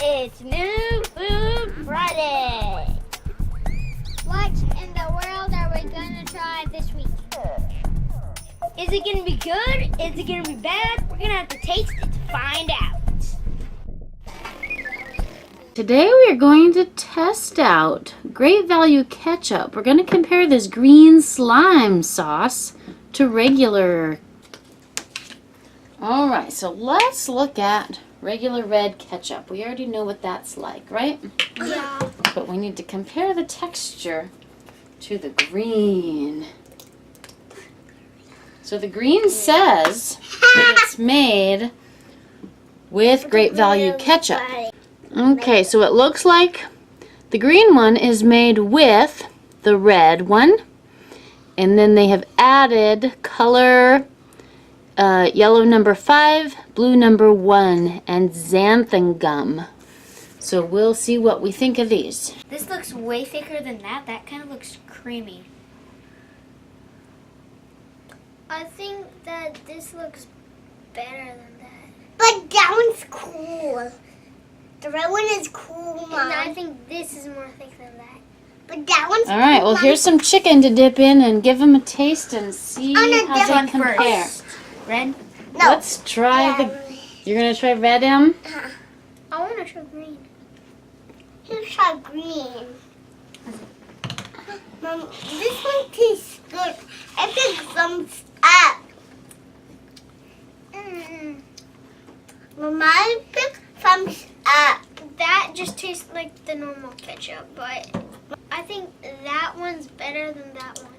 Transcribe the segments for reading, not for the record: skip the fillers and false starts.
It's New Food Friday. What in the world are we gonna try this week? Is it gonna be good? Is it gonna be bad? We're gonna have to taste it to find out. Today we are going to test out Great Value Ketchup. We're going to compare this green slime sauce to regular. Alright, so let's look at regular red ketchup. We already know what that's like, right? Yeah. But we need to compare the texture to the green. So the green says that it's made with Great Value Ketchup. Okay, so it looks like the green one is made with the red one. And then they have added color yellow number 5, blue number 1, and xanthan gum. So we'll see what we think of these. This looks way thicker than that. That kind of looks creamy. I think that this looks better than that. But that one's cool. The red one is cool, Mom. And I think this is more thick than that. But that one's All right, well, here's some chicken to dip in and give them a taste and see Oh, no, how this they one compare. First. Red? No. Let's try You're going to try red, Em? I want to try green. Here's try green. Mom, this one tastes good. I think thumbs up. Mom, I pick thumbs up. That just tastes like the normal ketchup, but I think that one's better than that one.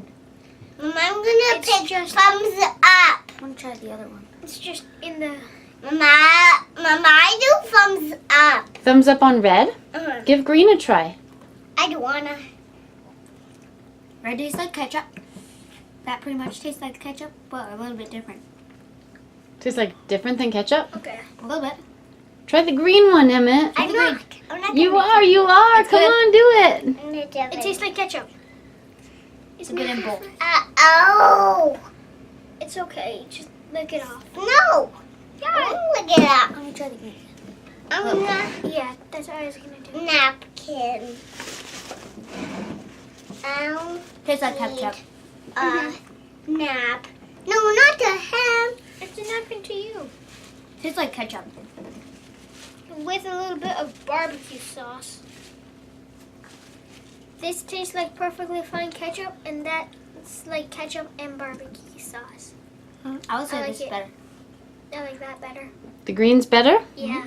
Mom, I'm gonna It's pick just- thumbs up. I want to try the other one. It's just in the... Mama, I do thumbs up. Thumbs up on red. Uh-huh. Give green a try. I don't wanna. Red tastes like ketchup. That pretty much tastes like ketchup, but a little bit different. Tastes like different than ketchup. Okay. A little bit. Try the green one, Emmett. I'm not You gonna are. It's Come good. on, do it. I'm gonna do It tastes like ketchup. It's good in both. Oh. It's okay. Just lick it off. No. Yeah. I want to look it up. I'm gonna try the green. I'm not Yeah, that's what I was gonna do. napkin. I'll Tastes like need ketchup. a nap. No, not to him. It's a napkin to you. Tastes like ketchup. With a little bit of barbecue sauce. This tastes like perfectly fine ketchup, and that's like ketchup and barbecue sauce. I would say I like this is it. better. I like that better. The green's better? Yeah.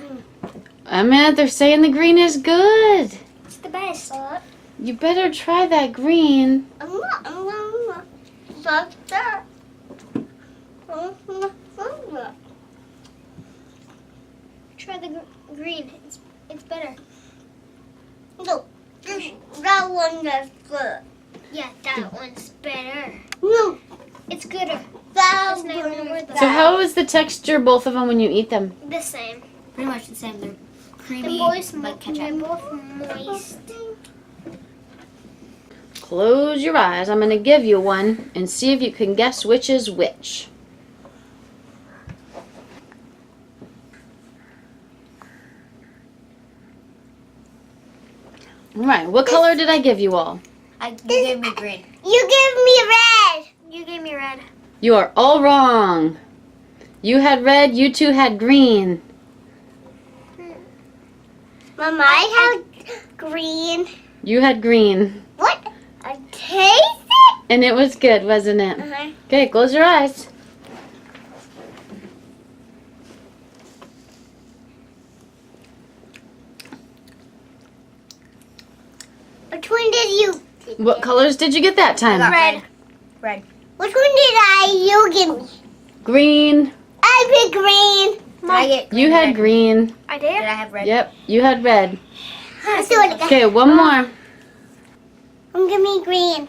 Emmett, they're saying the green is good. It's the best. You better try that green. I'm not. Stop that. Try the green. It's better. No, that one is good. Yeah, that one's better. No, It's gooder. that That's not even a word, though. So how is the texture, both of them, when you eat them? The same. Pretty much the same. They're creamy, They're both like ketchup. They're both moist. Close your eyes. I'm going to give you one and see if you can guess which is which. All right, what color did I give you all? You gave me green. you give me red. You gave me red. You are all wrong. You had red, you two had green. Mama, I have green. You had green. What? I taste it. And it was good, wasn't it? Uh-huh. Okay, close your eyes. Which one did you? What colors did you get that time? Red. Red. Which one did you give me? Green. I picked green. Did I get green? You had green. I did? Did I have red? Yep, you had red. Let's do it again. Okay, one more. Give me green.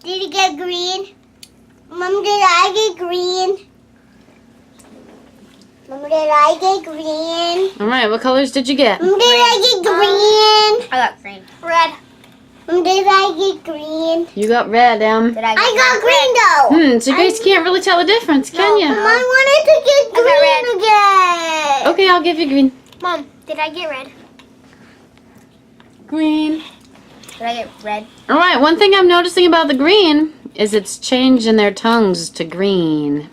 Did you get green? Mom, did I get green? Mom, did I get green? All right, what colors did you get? Mom, did I get green? I got green. Red. Did I get green? You got red, Em. Did I I got green though. So Grace can't really tell the difference, can you? Mom, I wanted to get green again. Okay, I'll give you green. Mom, did I get red? Green. Did I get red? All right, one thing I'm noticing about the green is it's changing their tongues to green.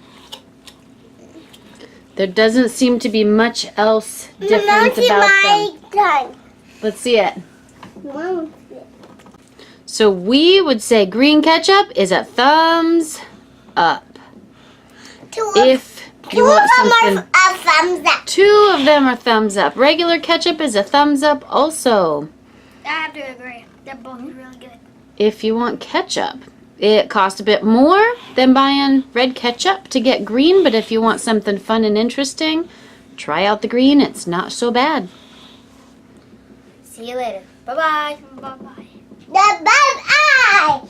There doesn't seem to be much else different about them. Tongue. Let's see it. Mom. So we would say green ketchup is a thumbs up. If you want something, A thumbs up. 2 of them are thumbs up. Regular ketchup is a thumbs up also. I have to agree. They're both really good. If you want ketchup, it costs a bit more than buying red ketchup to get green, but if you want something fun and interesting, try out the green. It's not so bad. See you later. Bye-bye. Bye-bye. The bad eye.